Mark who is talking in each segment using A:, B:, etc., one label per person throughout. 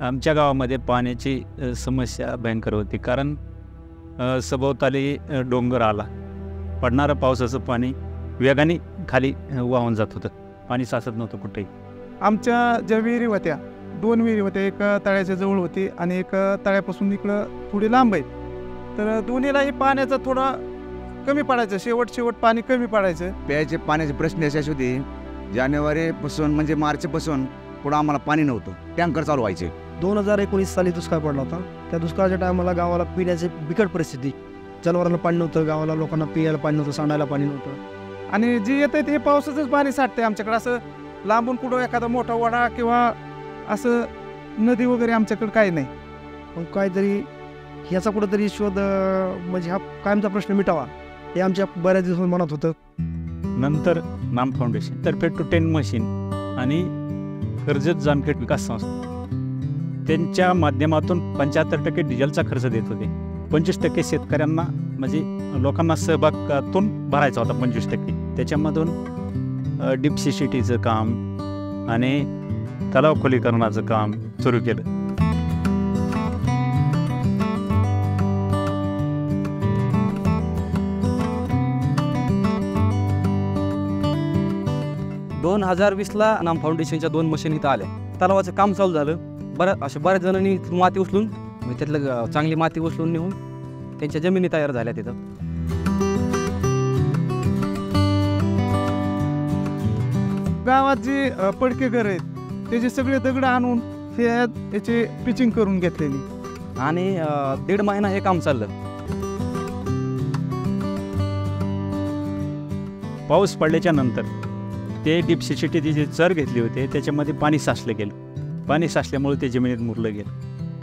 A: आमच्या गावामध्ये पाण्याची समस्या भयंकर होती. कारण सभोवताली डोंगर आला, पडणारं पावसाचं पाणी वेगाने खाली वाहून जात होतं. पाणी साचत नव्हतं कुठेही.
B: आमच्या ज्या विहिरी होत्या, 2 विहिरी होत्या, एक तळ्याच्या जवळ होती आणि एक तळ्यापासून इकडं थोडी लांब आहे. तर दोन्हीलाही पाण्याचा थोडा कमी पडायचं, शेवट पाणी कमी पडायचं.
C: प्यायचे पाण्याचे प्रश्न असे होते, जानेवारीपासून म्हणजे मार्चपासून पुढं आम्हाला पाणी नव्हतं. टँकर चालू व्हायचे.
D: 2019 साली दुष्काळ पडला होता. त्या दुष्काळाच्या टायमाला गावाला पिण्याची बिकट परिस्थिती. जनावरांना पाणी नव्हतं, गावाला लोकांना पियाला पाणी नव्हतं, सांडायला पाणी नव्हतं.
B: आणि जे येतं ते पावसाचंच पाणी साठते आमच्याकडे. असं लांबून कुठं एखादा मोठा वडा किंवा असं नदी वगैरे आमच्याकडे काही नाही.
D: मग काहीतरी ह्याचा कुठंतरी शोध म्हणजे हा कायमचा प्रश्न मिटावा हे आमच्या बऱ्याच दिवसांनी मनात होतं.
A: नंतर नाम फाउंडेशन तर्फे टू 10 मशीन आणि कर्जत जामखेड विकास संस्था त्यांच्या माध्यमातून 75% डिझेलचा खर्च देत होते. 25% शेतकऱ्यांना म्हणजे लोकांना सहभागातून भरायचा होता. 25% त्याच्यामधून डीप CCTचं काम आणि तलाव खोलीकरणाचं काम सुरू केलं.
E: दोन 2020ला नाम फाउंडेशनच्या 2 मशीन इथं आल्या. तलावाचं काम चालू झालं. बऱ्याच जणांनी माती उचलून त्यातलं चांगली माती उचलून नेऊन त्यांच्या जमिनी तयार झाल्या तिथं.
B: गावात जी पडके घर आहेत त्याचे सगळे दगड आणून याचे पिचिंग करून घेतलेली
E: आणि 1.5 महिना हे काम चाललं.
A: पाऊस पडल्याच्या नंतर ते डीप CCT जे चर घेतले होते त्याच्यामध्ये पाणी साचलं गेलं. पाणी साचल्यामुळे ते जमिनीत मुरलं गेलं.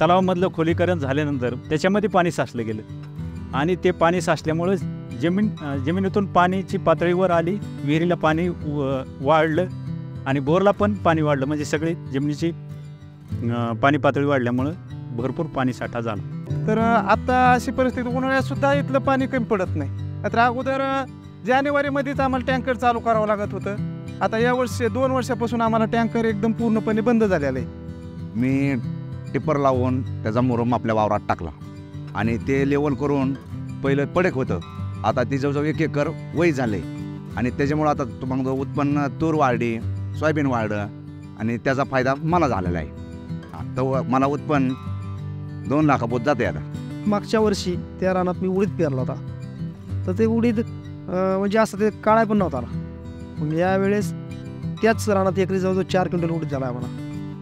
A: तलावामधलं खोलीकरण झाल्यानंतर त्याच्यामध्ये पाणी साचलं गेलं आणि ते पाणी साचल्यामुळे जमिनीतून पाण्याची पातळी वर आली. विहिरीला पाणी वाढलं आणि बोरला पण पाणी वाढलं. म्हणजे सगळी जमिनीची पाणी पातळी वाढल्यामुळं भरपूर पाणी साठा झाला.
B: तर आता अशी परिस्थिती उन्हाळ्यात सुद्धा इथलं पाणी कमी पडत नाही. तर अगोदर जानेवारीमध्येच आम्हाला टँकर चालू करावं लागत होतं. आता या वर्षी 2 वर्षापासून आम्हाला टँकर एकदम पूर्णपणे बंद झालेलं आहे.
C: मी टिपर लावून त्याचा मुरुम आपल्या वावरात टाकला आणि ते लेवल करून पहिलं पडक होतं. आता ती जवळजवळ 1 एकर वय झाले आणि त्याच्यामुळं आता तुम्हाला उत्पन्न तूर वाढली, सोयाबीन वाढलं आणि त्याचा फायदा मला झालेला आहे. आता मला उत्पन्न 2 लाखापोत जाते. आता
D: मागच्या वर्षी त्या रानात मी उडीद पेरला होता. तर ते उडीद म्हणजे असं ते काळा पण नव्हता आला. मग यावेळेस त्याच रानात एकरी जवळजवळ 4 क्विंटल उडीद झाला आहे मला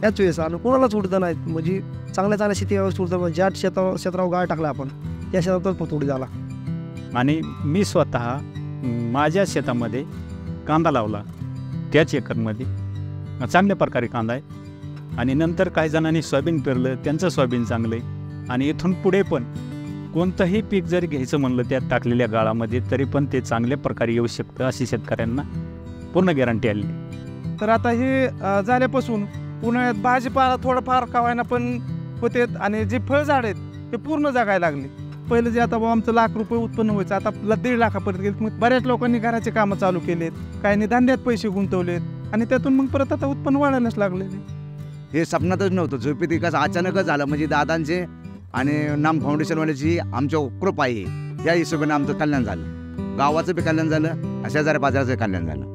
D: याच वेळेस. आणि कोणालाच उडतं नाहीत. म्हणजे चांगल्या शेती व्यवस्थित उडतं. ज्या क्षेत्रावर गाळ टाकला आपण त्या शेतातच फक्त उडीद झाला.
A: आणि मी स्वतः माझ्या शेतामध्ये कांदा लावला. त्याच एकरमध्ये चांगल्या प्रकारे कांदा आहे. आणि नंतर काही जणांनी सोयाबीन पेरलं, त्यांचं सोयाबीन चांगलं आहे. आणि इथून पुढे पण कोणतंही पीक जरी घ्यायचं म्हणलं त्यात टाकलेल्या गाळामध्ये तरी पण ते चांगल्या प्रकारे येऊ शकतं अशी शेतकऱ्यांना पूर्ण गॅरंटी आली.
B: तर आता हे झाल्यापासून उन्हाळ्यात भाजीपाला थोडंफार खावायला पण होते आणि जे फळझाड आहेत ते पूर्ण जगायला लागले. पहिलं जे आता आमचं ₹1,00,000 उत्पन्न व्हायचं आता 1.5 लाखापर्यंत गेलं. मग बऱ्याच लोकांनी घराचे कामं चालू केलेत, काहींनी धंद्यात पैसे गुंतवलेत आणि त्यातून मग परत आता उत्पन्न वाढायलाच लागलेले.
C: हे स्वप्नातच नव्हतं. झोपेत विकास अचानकच झालं. म्हणजे दादांचे आणि नाम फाउंडेशनवाल्याची आमच्या कृपा आहे. या हिशोबाने आमचं कल्याण झालं. गावाचं बी कल्याण झालं, शेजारी बाजाराचं कल्याण झालं.